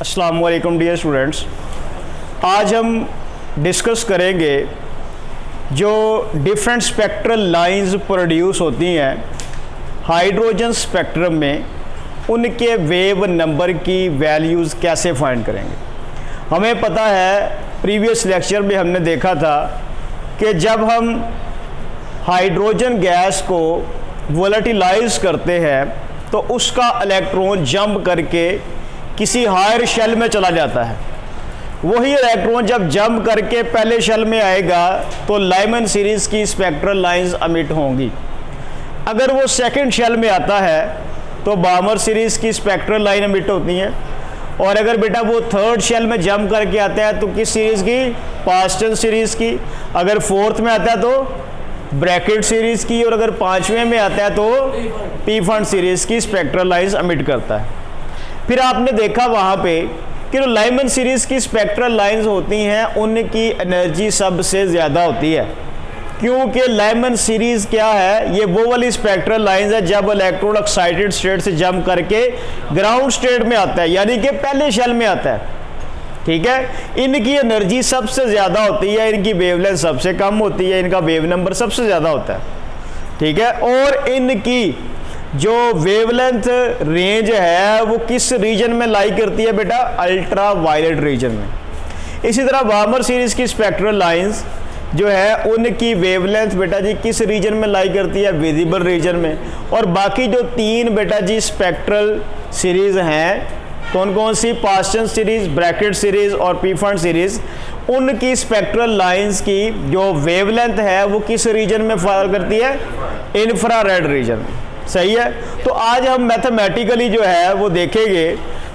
अस्सलाम वालेकुम dear students, आज हम डिस्कस करेंगे जो डिफरेंट स्पेक्ट्रल लाइंस प्रोड्यूस होती हैं हाइड्रोजन स्पेक्ट्रम में, उनके वेव नंबर की वैल्यूज़ कैसे फाइंड करेंगे। हमें पता है प्रीवियस लेक्चर में हमने देखा था कि जब हम हाइड्रोजन गैस को वोलेटिलाइज करते हैं तो उसका इलेक्ट्रॉन जंप करके किसी हायर शेल में चला जाता है। वही इलेक्ट्रॉन जब जंप करके पहले शेल में आएगा तो लाइमन सीरीज़ की स्पेक्ट्रल लाइंस एमिट होंगी। अगर वो सेकंड शेल में आता है तो बामर सीरीज़ की स्पेक्ट्रल लाइन एमिट होती हैं, और अगर बेटा वो थर्ड शेल में जंप करके आता है तो किस सीरीज़ की, पास्टन सीरीज़ की। अगर फोर्थ में आता है तो ब्रैकेट सीरीज़ की, और अगर पाँचवें में आता है तो पी फंड सीरीज़ की स्पेक्ट्रल लाइंस एमिट करता है। फिर आपने देखा वहाँ पे कि जो लाइमन सीरीज़ की स्पेक्ट्रल लाइंस होती हैं उनकी एनर्जी सबसे ज़्यादा होती है, क्योंकि लाइमन सीरीज़ क्या है, ये वो वाली स्पेक्ट्रल लाइंस है जब इलेक्ट्रॉन एक्साइटेड स्टेट से जंप करके ग्राउंड स्टेट में आता है, यानी कि पहले शेल में आता है। ठीक है, इनकी एनर्जी सबसे ज़्यादा होती है, इनकी वेवलेंथ सबसे कम होती है, इनका वेव नंबर सबसे ज़्यादा होता है। ठीक है, और इनकी जो वेवलेंथ रेंज है वो किस रीजन में लाई करती है बेटा, अल्ट्रा वायलेट रीजन में। इसी तरह बामर सीरीज़ की स्पेक्ट्रल लाइंस जो है उनकी वेवलेंथ बेटा जी किस रीजन में लाई करती है, विजिबल रीजन में। और बाकी जो तीन बेटा जी स्पेक्ट्रल सीरीज़ हैं, कौन कौन सी, पास्टन सीरीज़, ब्रैकेट सीरीज़ और पी फंड सीरीज़, उनकी स्पेक्ट्रल लाइंस की जो वेवलेंथ है वो किस रीजन में फॉल करती है, इंफ्रारेड रीजन में। सही है। तो आज हम मैथमेटिकली जो है वो देखेंगे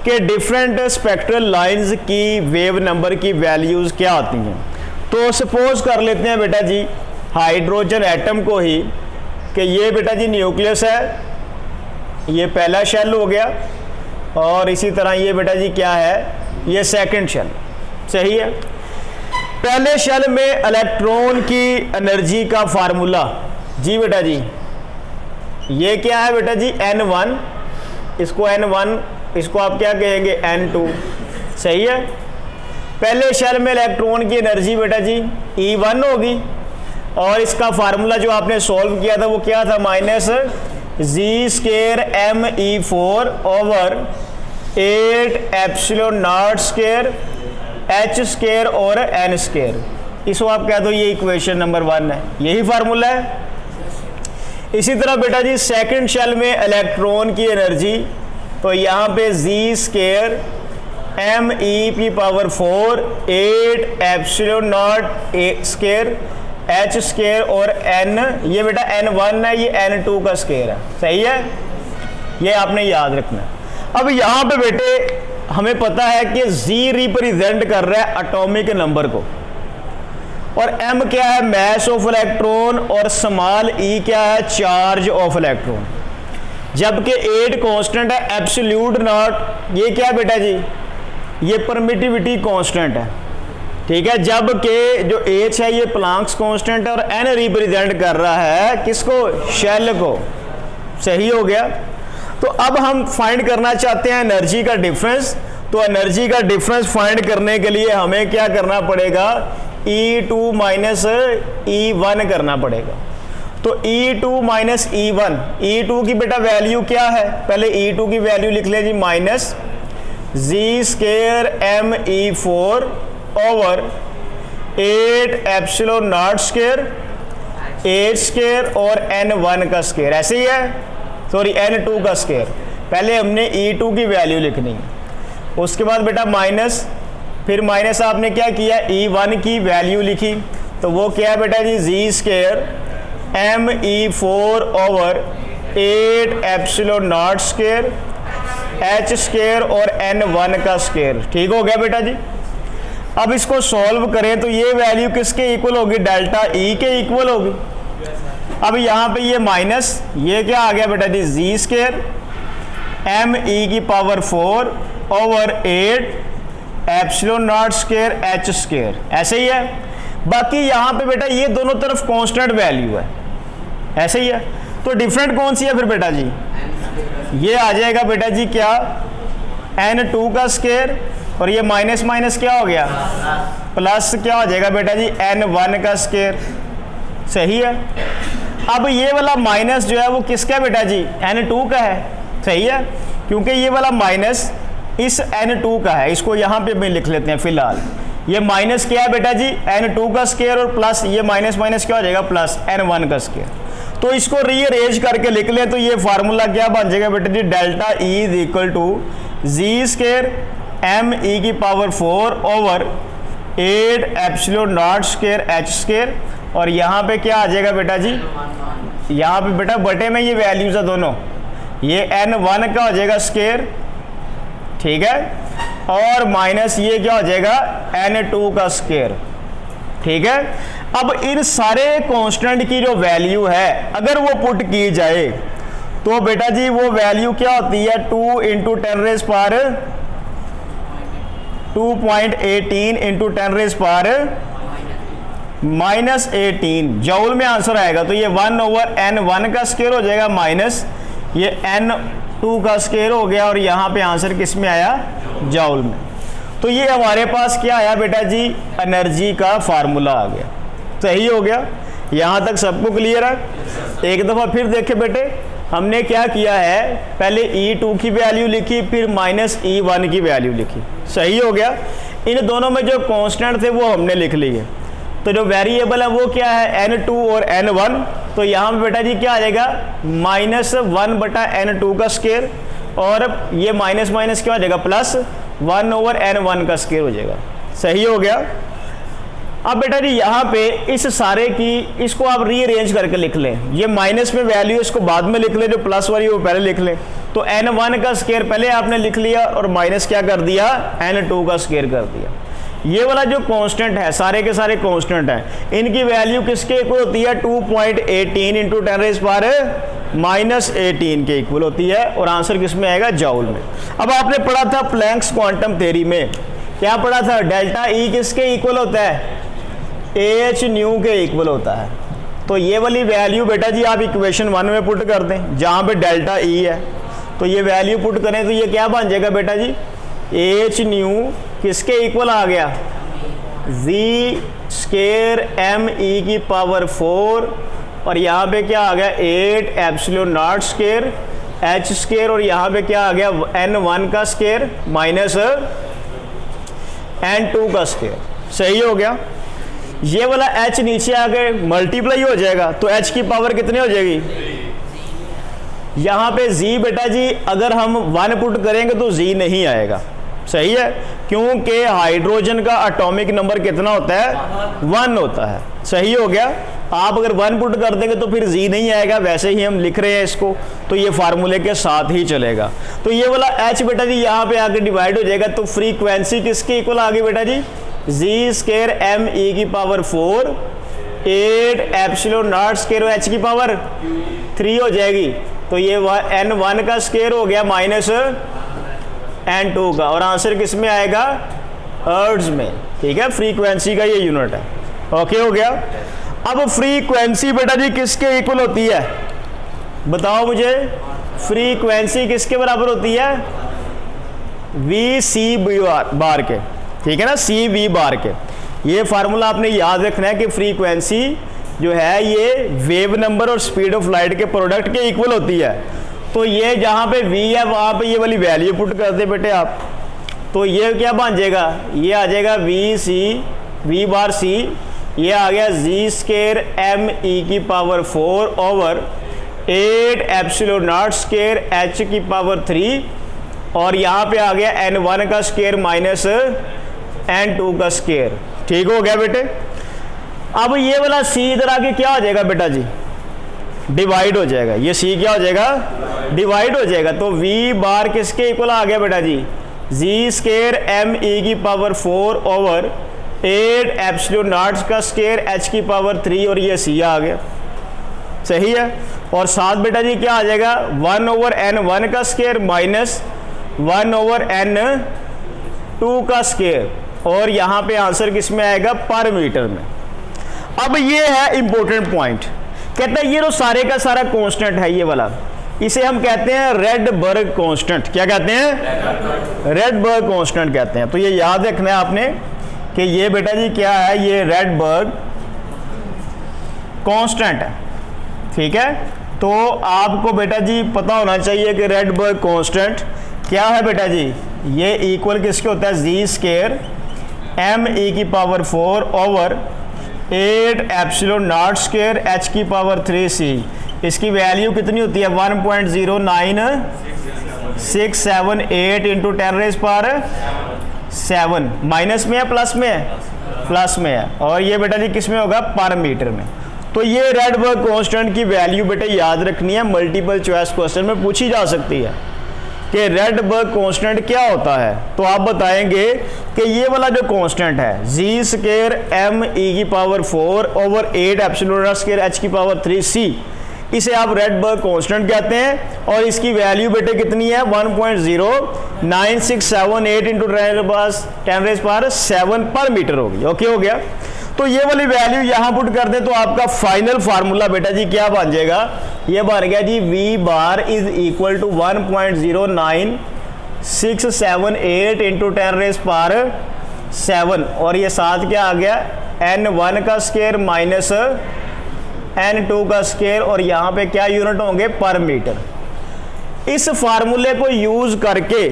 कि डिफरेंट स्पेक्ट्रल लाइंस की वेव नंबर की वैल्यूज़ क्या आती हैं। तो सपोज कर लेते हैं बेटा जी हाइड्रोजन एटम को ही कि ये बेटा जी न्यूक्लियस है, ये पहला शेल हो गया, और इसी तरह ये बेटा जी क्या है, ये सेकंड शेल। सही है। पहले शेल में इलेक्ट्रॉन की एनर्जी का फार्मूला जी बेटा जी ये क्या है बेटा जी, N1, इसको N1, इसको आप क्या कहेंगे, N2। सही है। पहले शेल में इलेक्ट्रॉन की एनर्जी बेटा जी E1 होगी, और इसका फार्मूला जो आपने सॉल्व किया था वो क्या था, -g² me4 over 8 epsilon nought square h² और n²। इसको आप कह दो ये इक्वेशन नंबर 1 है, यही फार्मूला है। इसी तरह बेटा जी सेकंड शेल में इलेक्ट्रॉन की एनर्जी, तो यहाँ पे g² me⁴ 8 epsilon nought square h² और n, ये बेटा n1 है, ये n2 का स्क्वायर है। सही है, ये आपने याद रखना है। अब यहाँ पे बेटे हमें पता है कि z रिप्रेजेंट कर रहा है एटॉमिक नंबर को, और m क्या है, मैस ऑफ इलेक्ट्रॉन, और स्मॉल e क्या है, चार्ज ऑफ इलेक्ट्रॉन। जबकि 8 कांस्टेंट है, एब्सोल्यूट नॉट, ये क्या है बेटा जी, ये परमिटिविटी कांस्टेंट है। ठीक है, जबकि जो h है ये प्लांक्स कांस्टेंट है, और n रिप्रेजेंट कर रहा है किसको, शेल को। सही हो गया। तो अब हम फाइंड करना चाहते हैं एनर्जी का डिफरेंस। तो एनर्जी का डिफरेंस फाइंड करने के लिए हमें क्या करना पड़ेगा, E2 माइनस E1 करना पड़ेगा। तो E2 माइनस E1, E2 की बेटा वैल्यू क्या है, पहले E2 की वैल्यू लिख लें जी, -g² me4 over 8 epsilon nought square h² और n1 का स्क्वायर, ऐसे ही है, सॉरी n2 का स्क्वायर। पहले हमने E2 की वैल्यू लिखनी है, उसके बाद बेटा माइनस, फिर माइनस आपने क्या किया, E1 की वैल्यू लिखी, तो वो क्या है बेटा जी, g² me4 over 8 epsilon nought square h² और n1 का स्क्वायर। ठीक हो गया बेटा जी। अब इसको सॉल्व करें तो ये वैल्यू किसके इक्वल होगी, डेल्टा E के इक्वल होगी। अब यहाँ पे ये माइनस, ये क्या आ गया बेटा जी, g² me⁴ over 8 epsilon nought square h², ऐसे ही है। बाकी यहाँ पे बेटा ये दोनों तरफ कांस्टेंट वैल्यू है, ऐसे ही है। तो डिफरेंट कौन सी है फिर बेटा जी, ये आ जाएगा बेटा जी क्या, n2 का स्क्वायर और ये माइनस माइनस क्या हो गया प्लस क्या हो जाएगा बेटा जी n1 का स्क्वायर। सही है। अब ये वाला माइनस जो है वो किसका है बेटा जी n2 का है। सही है, क्योंकि ये वाला माइनस इस n2 का है, इसको यहाँ पे भी लिख लेते हैं फिलहाल। ये माइनस क्या है बेटा जी n2 का स्क्वायर और प्लस ये माइनस माइनस क्या हो जाएगा प्लस n1 का स्क्वायर। तो इसको रीअरेंज करके लिख लें तो ये फार्मूला क्या बन जाएगा बेटा जी delta E is equal to G square M E की power 4 over 8 epsilon nought square H square और यहाँ पे क्या आ जाएगा बेटा जी, यहाँ पे बेटा बटे में ये वैल्यूज है दोनों, ये n1 का हो जाएगा स्क्वायर, ठीक है, और माइनस ये क्या हो जाएगा n2 का स्क्वायर। ठीक है। अब इन सारे कांस्टेंट की जो वैल्यू है अगर वो पुट की जाए तो बेटा जी वो वैल्यू क्या होती है 2 into 10 raise power 2.18 into 10 raise power -18 joule में आंसर आएगा। तो ये 1 ओवर n1 का स्क्वायर हो जाएगा माइनस ये n2 का स्क्वायर हो गया और यहाँ पे आंसर किस में आया जूल में। तो ये हमारे पास क्या आया बेटा जी एनर्जी का फार्मूला आ गया। सही हो गया, यहाँ तक सबको क्लियर है। एक दफ़ा फिर देखे बेटे हमने क्या किया है, पहले E2 की वैल्यू लिखी फिर -E1 की वैल्यू लिखी। सही हो गया। इन दोनों में जो कांस्टेंट थे वो हमने लिख लिए। तो जो वेरिएबल है वो क्या है n2 और n1। तो यहाँ पे बेटा जी क्या आ जाएगा -1 बटा n2 का स्क्वायर और ये माइनस माइनस क्या हो जाएगा प्लस 1 ओवर n1 का स्क्वायर हो जाएगा। सही हो गया। अब बेटा जी यहाँ पे इस सारे की इसको आप रीअरेंज करके लिख लें, ये माइनस में वैल्यू इसको बाद में लिख लें, जो प्लस वाली वो पहले लिख लें। तो n1 का स्क्वायर पहले आपने लिख लिया और माइनस क्या कर दिया n2 का स्क्वायर कर दिया। ये वाला जो कांस्टेंट है सारे के सारे कांस्टेंट हैं, इनकी वैल्यू किसके इक्वल होती है 2.18 इंटू 10 रेज पावर -18 के इक्वल होती है और आंसर किस में आएगा जूल में। अब आपने पढ़ा था प्लैंक्स क्वांटम थ्योरी में, क्या पढ़ा था डेल्टा ई किसके इक्वल होता है एच न्यू के इक्वल होता है। तो ये वाली वैल्यू बेटा जी आप इक्वेशन 1 में पुट कर दें जहाँ पे डेल्टा ई है, तो ये वैल्यू पुट करें तो ये क्या बन जाएगा बेटा जी एच न्यू किसके इक्वल आ गया जी स्क्वायर एम ई की पावर 4 और यहाँ पे क्या आ गया 8 epsilon nought square H square और यहाँ पे क्या आ गया n1 का स्क्वायर माइनस n2 का स्क्वायर। सही हो गया। ये वाला h नीचे आके मल्टीप्लाई हो जाएगा तो h की पावर कितनी हो जाएगी, यहाँ पे z बेटा जी अगर हम 1 पुट करेंगे तो z नहीं आएगा। सही है, क्योंकि हाइड्रोजन का एटॉमिक नंबर कितना होता है 1 होता है। सही हो गया। आप अगर 1 पुट कर देंगे तो फिर z नहीं आएगा, वैसे ही हम लिख रहे हैं इसको तो ये फार्मूले के साथ ही चलेगा। तो ये वाला h बेटा जी यहाँ पे आके डिवाइड हो जाएगा तो फ्रीक्वेंसी किसके इक्वल आ गई बेटा जी जी स्क्वायर एम ई की power 4 8 epsilon nought square H की पावर 3 हो जाएगी। तो ये n1 का स्क्वायर हो गया माइनस n2 का और आंसर किस में आएगा हर्ट्ज में। ठीक है, फ्रीक्वेंसी का ये यूनिट है। ओके हो गया। अब फ्रीक्वेंसी बेटा जी किसके इक्वल होती है बताओ मुझे, फ्रीक्वेंसी किसके बराबर होती है वी सी बार के। ठीक है ना, सी वी बार के। ये फार्मूला आपने याद रखना है कि फ्रीक्वेंसी जो है ये वेव नंबर और स्पीड ऑफ लाइट के प्रोडक्ट के इक्वल होती है। तो ये जहाँ पे v है वहाँ पे ये वाली वैल्यू पुट कर दे बेटे आप, तो ये क्या बन जाएगा, ये आ जाएगा वी बार सी, ये आ गया जी स्क्वायर एम ई की power 4 over 8 epsilon nought square H की पावर 3 और यहाँ पे आ गया n1 का स्क्वायर माइनस n2 का स्क्वायर। ठीक हो गया बेटे। अब ये वाला c इधर आके क्या हो जाएगा बेटा जी डिवाइड हो जाएगा, ये c क्या हो जाएगा डिवाइड हो जाएगा। तो v बार किसके इक्वल आ गया बेटा जी जी स्क्वायर एम ई की पावर 4 ओवर 8 एप्सिलॉन नॉट का स्क्वायर h की पावर 3 और ये c आ गया। सही है। और साथ बेटा जी क्या आ जाएगा 1 ओवर n1 का स्क्वायर माइनस 1 ओवर n2 का स्क्वायर और यहाँ पे आंसर किस में आएगा पर मीटर में। अब ये है इंपॉर्टेंट पॉइंट, कहता है ये तो सारे का सारा कांस्टेंट है ये वाला, इसे हम कहते हैं रेडबर्ग कांस्टेंट। क्या कहते हैं? रेडबर्ग कांस्टेंट कहते हैं। तो ये याद रखना है आपने कि ये बेटा जी क्या है, ये रेडबर्ग कांस्टेंट है। ठीक है, तो आपको बेटा जी पता होना चाहिए कि रेडबर्ग कांस्टेंट क्या है बेटा जी, ये इक्वल किसके होता है, जी स्क्वायर एम ई की power 4 over 8 epsilon nought square H की पावर 3 सी। इसकी वैल्यू कितनी होती है 1.09678 इंटू 10⁻⁷ माइनस में है प्लस में है, प्लस में है, और ये बेटा जी किस में होगा, पर मीटर में। तो ये रेडबर्ग कांस्टेंट की वैल्यू बेटा याद रखनी है, मल्टीपल चॉइस क्वेश्चन में पूछी जा सकती है कि रेडबर्ग कांस्टेंट क्या होता है। तो आप बताएंगे कि ये वाला जो कांस्टेंट है जी स्क्वायर एम ई की power 4 over 8 epsilon nought square H की पावर 3 सी, इसे आप रेडबर्ग कांस्टेंट कहते हैं। और इसकी वैल्यू बेटे कितनी है 1.09678 इंटू 10⁻⁷ पर मीटर होगी। ओके हो गया। तो ये वाली वैल्यू यहां पुट कर दें तो आपका फाइनल फार्मूला बेटा जी क्या बन जाएगा, ये बन गया G V bar is equal to 1.09678 into 10⁻⁷, और ये साथ क्या आ गया n1 का स्क्वायर माइनस n2 का स्क्वायर, और यहाँ पे क्या यूनिट होंगे, पर मीटर। इस फार्मूले को यूज करके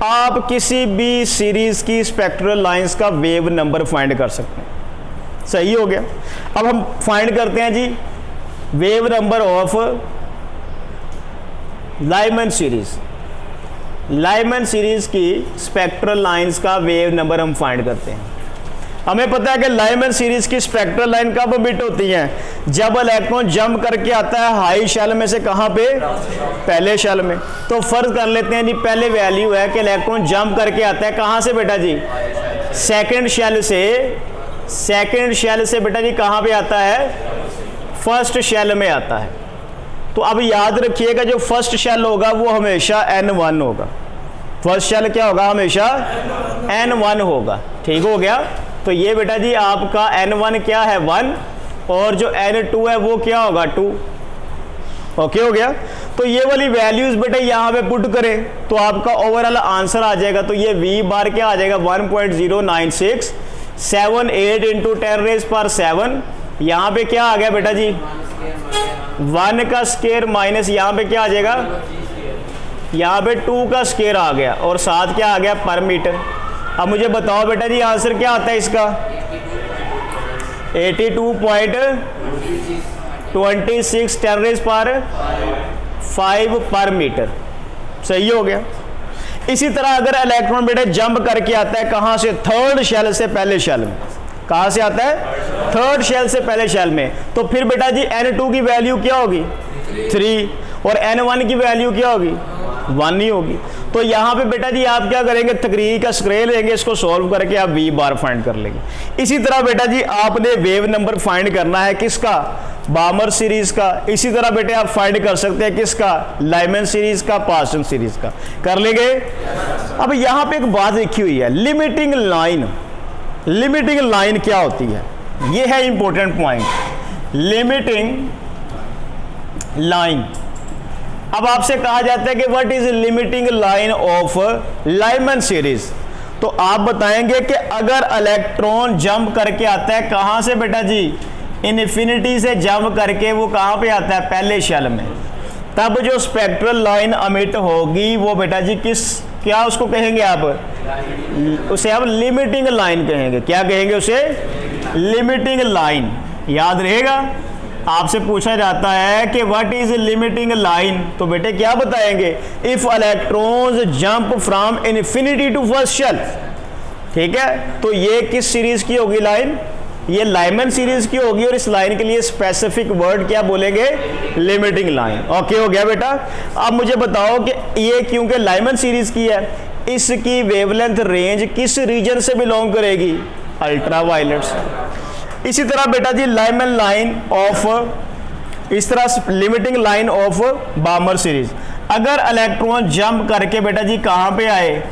आप किसी भी सीरीज की स्पेक्ट्रल लाइंस का वेव नंबर फाइंड कर सकते हैं। सही हो गया। अब हम फाइंड करते हैं जी wave number of Lyman series. Lyman series की स्पेक्ट्रल लाइंस का वेव नंबर हम फाइंड करते हैं। हमें पता है कि लाइमन सीरीज की स्पेक्ट्रल लाइन कब एमिट होती है, जब इलेक्ट्रॉन जंप करके आता है हाई शेल में से कहां पे, पहले शेल में। तो फर्ज कर लेते हैं जी पहले वैल्यू है कि इलेक्ट्रॉन जंप करके आता है कहां से बेटा जी, सेकंड शेल से। सेकंड शेल से बेटा जी कहां पे आता है, फर्स्ट शेल में आता है। तो अब याद रखिएगा जो फर्स्ट शेल होगा वो हमेशा n1 होगा। फर्स्ट शेल क्या होगा, हमेशा n1 होगा। ठीक हो गया। तो ये बेटा जी आपका n1 क्या है 1, और जो n2 है वो क्या होगा 2। ओके हो गया। तो ये वाली वैल्यूज बेटा यहाँ पे पुट करें तो आपका ओवरऑल आंसर आ जाएगा। तो ये V बार क्या आ जाएगा 1.09678 इंटू 10⁻⁷। यहाँ पे क्या आ गया बेटा जी 1 का स्क्वायर माइनस यहाँ पे क्या आ जाएगा, यहाँ पे 2 का स्क्वायर आ गया, और साथ क्या आ गया, पर मीटर। अब मुझे बताओ बेटा जी आंसर क्या आता है इसका, 82.26 10⁻⁵ पर मीटर। सही हो गया। इसी तरह अगर इलेक्ट्रॉन बेटा जंप करके आता है कहां से, थर्ड शेल से पहले शेल में। कहां से आता है, थर्ड शेल से पहले शेल में। तो फिर बेटा जी n2 की वैल्यू क्या होगी 3, और n1 की वैल्यू क्या होगी 1 ही होगी। तो यहाँ पे बेटा जी आप क्या करेंगे, तकरीर का स्क्वेयर लेंगे, इसको सॉल्व करके आप V बार फाइंड कर लेंगे। इसी तरह बेटा जी आपने वेव नंबर फाइंड करना है किसका, बामर सीरीज का। इसी तरह बेटे आप फाइंड कर सकते हैं किसका, लाइमन सीरीज का, पार्सन सीरीज का। कर लेंगे। अब यहाँ पे एक बात लिखी हुई है लिमिटिंग लाइन। लिमिटिंग लाइन क्या होती है, ये है इंपॉर्टेंट पॉइंट, लिमिटिंग लाइन। अब आपसे कहा जाता है कि what is limiting line of Lyman series. तो आप बताएंगे कि अगर इलेक्ट्रॉन जंप करके आता है कहां से बेटा जी, इनफिनिटी से जंप करके वो कहां पे आता है, पहले शेल में, तब जो स्पेक्ट्रल लाइन अमिट होगी वो बेटा जी किस, क्या उसको कहेंगे आप, उसे आप लिमिटिंग लाइन कहेंगे। क्या कहेंगे उसे, लिमिटिंग लाइन। याद रहेगा। आपसे पूछा जाता है कि व्हाट इज लिमिटिंग लाइन, तो बेटे क्या बताएंगे, if electrons jump from infinity to first shell. ठीक है। तो ये किस सीरीज की होगी लाइन, ये लाइमन सीरीज की होगी, और इस लाइन के लिए स्पेसिफिक वर्ड क्या बोलेंगे, लिमिटिंग लाइन। ओके हो गया बेटा। अब मुझे बताओ कि ये क्योंकि लाइमन सीरीज की है, इसकी वेवलेंथ रेंज किस रीजन से बिलोंग करेगी, अल्ट्रावायलेट। इसी तरह बेटा जी लाइमन लाइन ऑफ, इस तरह लिमिटिंग लाइन ऑफ बामर सीरीज। अगर इलेक्ट्रॉन जंप करके बेटा जी कहां पे आए,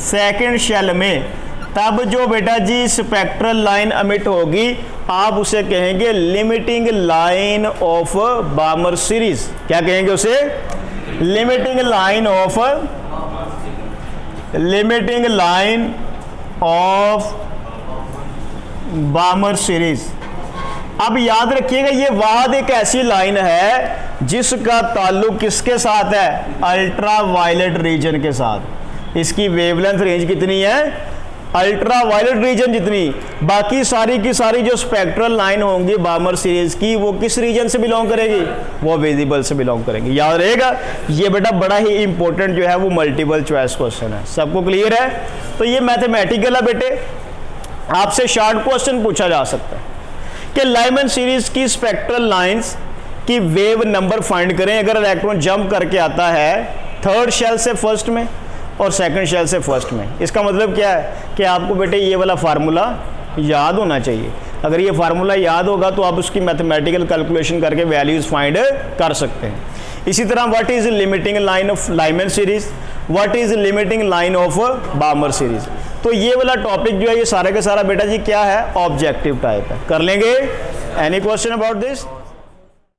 सेकंड शेल में, तब जो बेटा जी स्पेक्ट्रल लाइन अमिट होगी आप उसे कहेंगे लिमिटिंग लाइन ऑफ बामर सीरीज। क्या कहेंगे उसे, लिमिटिंग लाइन ऑफ बामर सीरीज। अब याद रखिएगा ये वाहद एक ऐसी लाइन है जिसका ताल्लुक किसके साथ है, अल्ट्रा वायलेट रीजन के साथ। इसकी वेवलेंथ रेंज कितनी है, अल्ट्रा वायलेट रीजन जितनी। बाकी सारी की सारी जो स्पेक्ट्रल लाइन होंगी बामर सीरीज की वो किस रीजन से बिलोंग करेगी, वो विजिबल से बिलोंग करेंगी। याद रहेगा ये बेटा बड़ा ही इंपॉर्टेंट जो है वो मल्टीपल चॉइस क्वेश्चन है। सबको क्लियर है? तो ये मैथमेटिकल है बेटे, आपसे शॉर्ट क्वेश्चन पूछा जा सकता है कि लाइमन सीरीज की स्पेक्ट्रल लाइंस की वेव नंबर फाइंड करें अगर इलेक्ट्रॉन जंप करके आता है थर्ड शेल से फर्स्ट में और सेकंड शेल से फर्स्ट में। इसका मतलब क्या है कि आपको बेटे ये वाला फार्मूला याद होना चाहिए। अगर ये फार्मूला याद होगा तो आप उसकी मैथमेटिकल कैलकुलेशन करके वैल्यूज फाइंड कर सकते हैं। इसी तरह what is limiting line of Lyman series, what is limiting line of बामर series. तो ये वाला टॉपिक जो है ये सारा का सारा बेटा जी क्या है, ऑब्जेक्टिव टाइप है। कर लेंगे? Any question about this?